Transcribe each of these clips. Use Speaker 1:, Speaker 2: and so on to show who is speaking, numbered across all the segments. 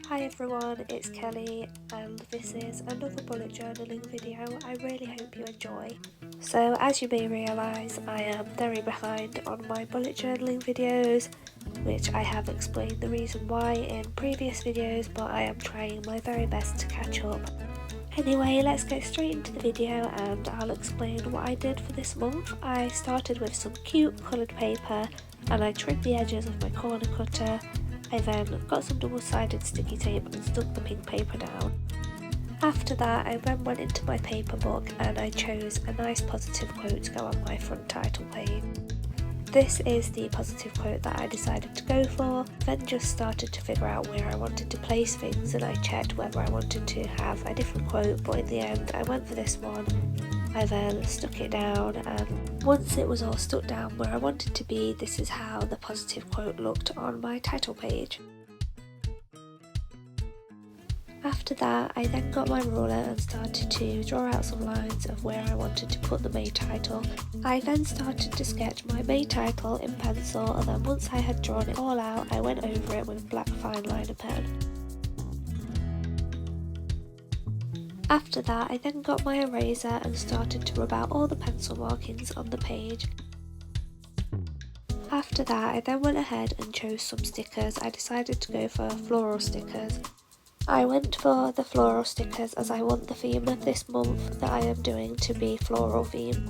Speaker 1: Hi everyone, it's Kelly and this is another bullet journaling video. I really hope you enjoy. So as you may realise, I am very behind on my bullet journaling videos, which I have explained the reason why in previous videos, but I am trying my very best to catch up. Anyway, let's get straight into the video and I'll explain what I did for this month. I started with some cute coloured paper and I trimmed the edges with my corner cutter. I then got some double-sided sticky tape and stuck the pink paper down. After that, I then went into my paper book and I chose a nice positive quote to go on my front title page. This is the positive quote that I decided to go for. Then just started to figure out where I wanted to place things and I checked whether I wanted to have a different quote, but in the end I went for this one. I then stuck it down, and once it was all stuck down where I wanted to be, this is how the positive quote looked on my title page. After that, I then got my ruler and started to draw out some lines of where I wanted to put the main title. I then started to sketch my main title in pencil, and then once I had drawn it all out, I went over it with black fine liner pen. After that, I then got my eraser and started to rub out all the pencil markings on the page. After that, I then went ahead and chose some stickers. I decided to go for floral stickers. I went for the floral stickers as I want the theme of this month that I am doing to be floral theme.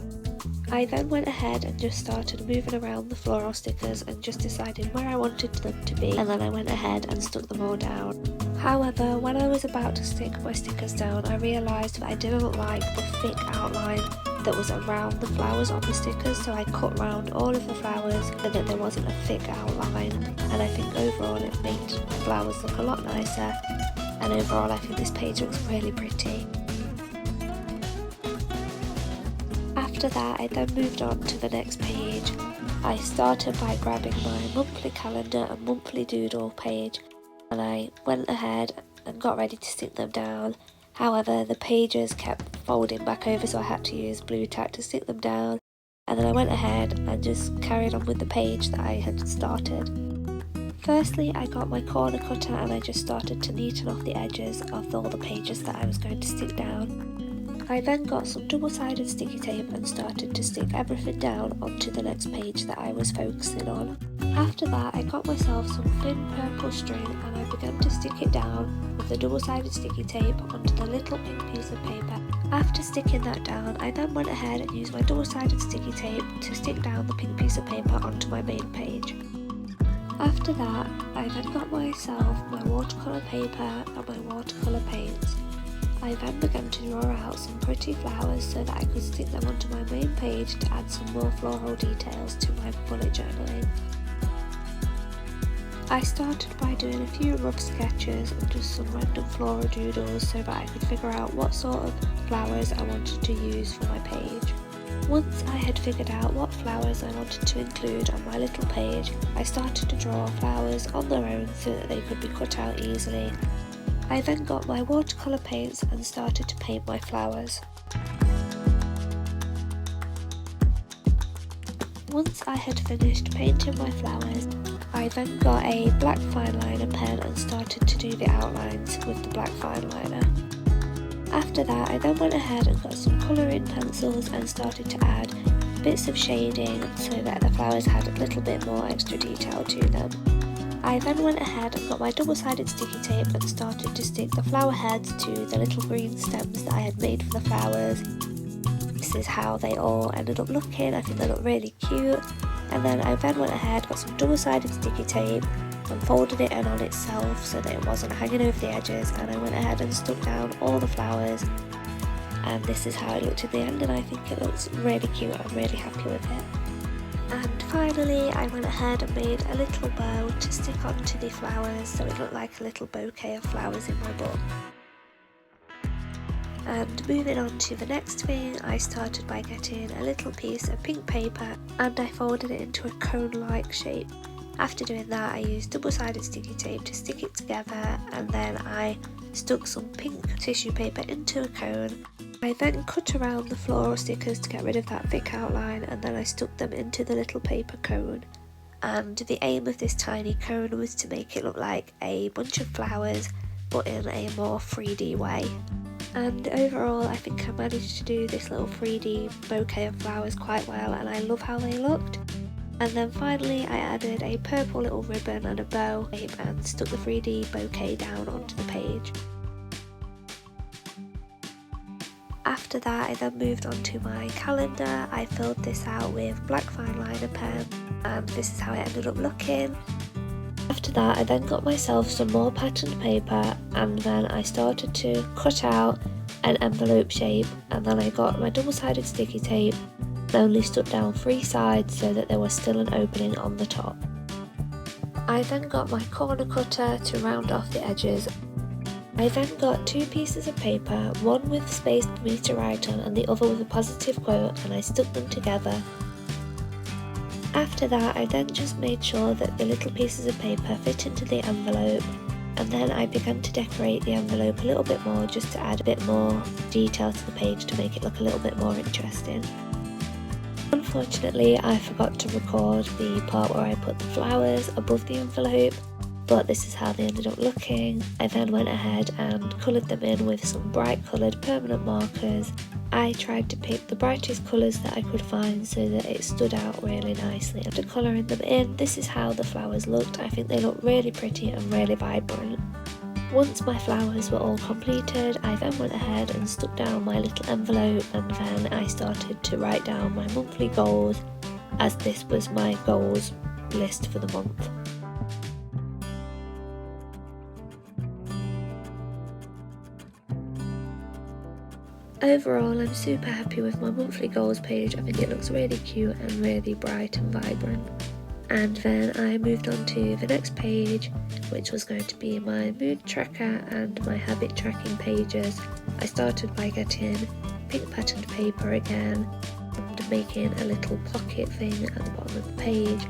Speaker 1: I then went ahead and just started moving around the floral stickers and just decided where I wanted them to be, and then I went ahead and stuck them all down. However, when I was about to stick my stickers down, I realised that I didn't like the thick outline that was around the flowers on the stickers, so I cut around all of the flowers so that there wasn't a thick outline, and I think overall it made the flowers look a lot nicer, and overall I think this page looks really pretty. After that, I then moved on to the next page. I started by grabbing my monthly calendar and monthly doodle page, and I went ahead and got ready to stick them down. However, the pages kept folding back over, so I had to use blue tack to stick them down, and then I went ahead and just carried on with the page that I had started. Firstly, I got my corner cutter and I just started to neaten off the edges of all the pages that I was going to stick down. I then got some double-sided sticky tape and started to stick everything down onto the next page that I was focusing on. After that, I got myself some thin purple string and I began to stick it down with the double-sided sticky tape onto the little pink piece of paper. After sticking that down, I then went ahead and used my double-sided sticky tape to stick down the pink piece of paper onto my main page. After that, I then got myself my watercolour paper and my watercolour paints. I then began to draw out some pretty flowers so that I could stick them onto my main page to add some more floral details to my bullet journaling. I started by doing a few rough sketches and just some random floral doodles so that I could figure out what sort of flowers I wanted to use for my page. Once I had figured out what flowers I wanted to include on my little page, I started to draw flowers on their own so that they could be cut out easily. I then got my watercolour paints and started to paint my flowers. Once I had finished painting my flowers, I then got a black fine liner pen and started to do the outlines with the black fine liner. After that, I then went ahead and got some colouring pencils and started to add bits of shading so that the flowers had a little bit more extra detail to them. I then went ahead and got my double-sided sticky tape and started to stick the flower heads to the little green stems that I had made for the flowers. This is how they all ended up looking. I think they look really cute. And then I then went ahead, got some double-sided sticky tape and folded it in on itself so that it wasn't hanging over the edges, and I went ahead and stuck down all the flowers, and this is how it looked at the end, and I think it looks really cute. I'm really happy with it. And finally, I went ahead and made a little bow to stick onto the flowers so it looked like a little bouquet of flowers in my book. And moving on to the next thing, I started by getting a little piece of pink paper and I folded it into a cone-like shape. After doing that, I used double-sided sticky tape to stick it together, and then I stuck some pink tissue paper into a cone. I then cut around the floral stickers to get rid of that thick outline, and then I stuck them into the little paper cone. and the aim of this tiny cone was to make it look like a bunch of flowers but in a more 3D way. And overall I think I managed to do this little 3D bouquet of flowers quite well, and I love how they looked. And then finally I added a purple little ribbon and a bow and stuck the 3D bouquet down onto the page. After that I then moved on to my calendar. I filled this out with black fine liner pen, and this is how it ended up looking. After that I then got myself some more patterned paper, and then I started to cut out an envelope shape, and then I got my double-sided sticky tape and only stuck down 3 sides so that there was still an opening on the top. I then got my corner cutter to round off the edges. I then got 2 pieces of paper, one with space for me to write on and the other with a positive quote, and I stuck them together. After that I then just made sure that the little pieces of paper fit into the envelope, and then I began to decorate the envelope a little bit more just to add a bit more detail to the page to make it look a little bit more interesting. Unfortunately I forgot to record the part where I put the flowers above the envelope, but this is how they ended up looking. I then went ahead and coloured them in with some bright coloured permanent markers. I tried to pick the brightest colours that I could find so that it stood out really nicely. After colouring them in, this is how the flowers looked. I think they look really pretty and really vibrant. Once my flowers were all completed, I then went ahead and stuck down my little envelope, and then I started to write down my monthly goals, as this was my goals list for the month. Overall, I'm super happy with my monthly goals page. I think it looks really cute and really bright and vibrant. And then I moved on to the next page, which was going to be my mood tracker and my habit tracking pages. I started by getting pink patterned paper again and making a little pocket thing at the bottom of the page,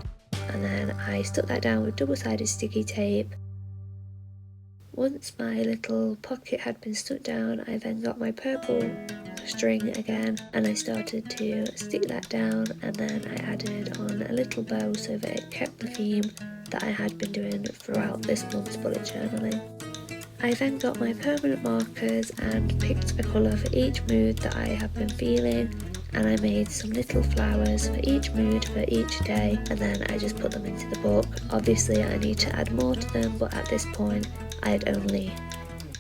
Speaker 1: and then I stuck that down with double-sided sticky tape. Once my little pocket had been stuck down, I then got my purple string again and I started to stick that down, and then I added on a little bow so that it kept the theme that I had been doing throughout this month's bullet journaling. I then got my permanent markers and picked a colour for each mood that I have been feeling, and I made some little flowers for each mood for each day, and then I just put them into the book. Obviously I need to add more to them, but at this point I had only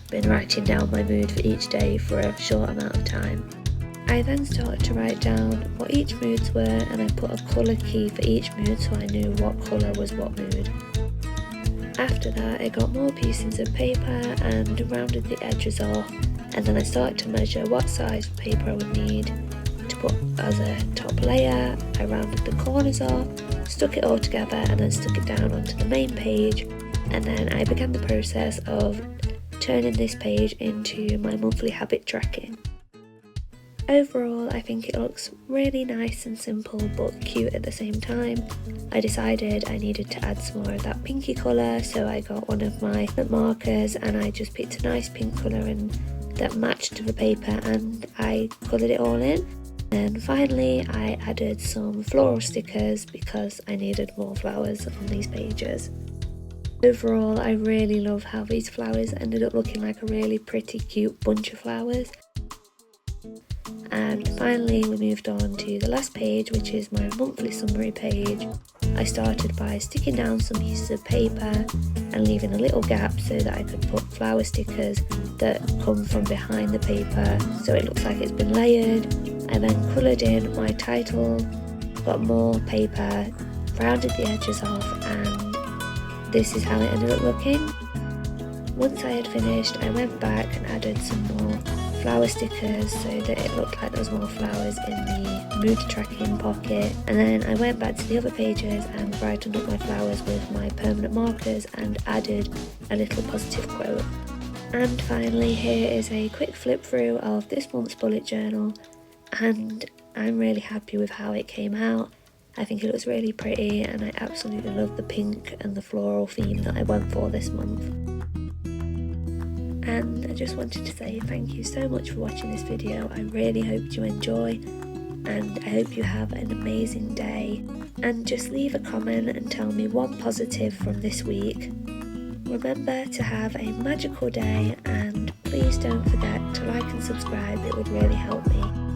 Speaker 1: been writing down my mood for each day for a short amount of time. I then started to write down what each moods were, and I put a colour key for each mood so I knew what colour was what mood. After that I got more pieces of paper and rounded the edges off, and then I started to measure what size paper I would need to put as a top layer. I rounded the corners off, stuck it all together, and then stuck it down onto the main page, and then I began the process of turning this page into my monthly habit tracking. Overall, I think it looks really nice and simple but cute at the same time. I decided I needed to add some more of that pinky colour, so I got one of my markers and I just picked a nice pink colour and that matched the paper, and I coloured it all in. And finally I added some floral stickers because I needed more flowers on these pages. Overall, I really love how these flowers ended up looking like a really pretty cute bunch of flowers. And finally we moved on to the last page, which is my monthly summary page. I started by sticking down some pieces of paper and leaving a little gap so that I could put flower stickers that come from behind the paper so it looks like it's been layered. I then coloured in my title, got more paper, rounded the edges off, and this is how it ended up looking. Once I had finished, I went back and added some more flower stickers so that it looked like there was more flowers in the mood tracking pocket, and then I went back to the other pages and brightened up my flowers with my permanent markers and added a little positive quote. And finally, here is a quick flip through of this month's bullet journal, and I'm really happy with how it came out. I think it looks really pretty, and I absolutely love the pink and the floral theme that I went for this month. And I just wanted to say thank you so much for watching this video. I really hope you enjoy, and I hope you have an amazing day. And just leave a comment and tell me one positive from this week. Remember to have a magical day, and please don't forget to like and subscribe, it would really help me.